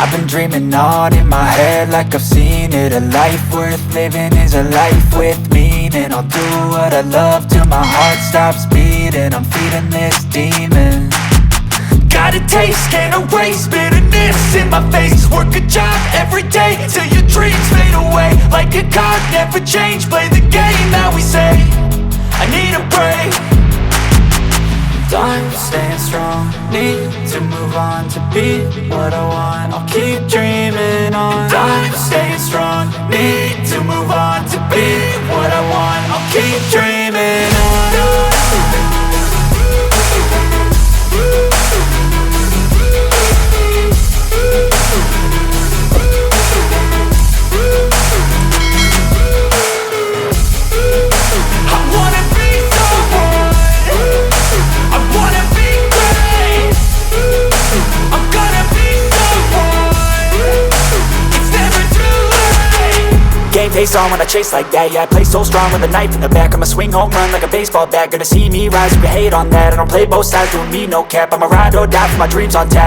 I've been dreaming on in my head like I've seen it. A life worth living is a life with meaning. I'll do what I love till my heart stops beating. I'm feeding this demon. Got a taste, can't erase bitterness in my face. Work a job every day till your dreams fade away. Like a card, never change, play the game that we say. I need a break. I'm staying strong, need to move on to be what I want. I'll keep dreaming on. I'm staying strong, need to move on to be what I want. I'll keep dreaming on. Game face on when I chase like that. Yeah, I play so strong with a knife in the back. I'ma swing home run like a baseball bat. Gonna see me rise if you hate on that. I don't play both sides, doing me no cap. I'ma ride or die for my dreams on tap.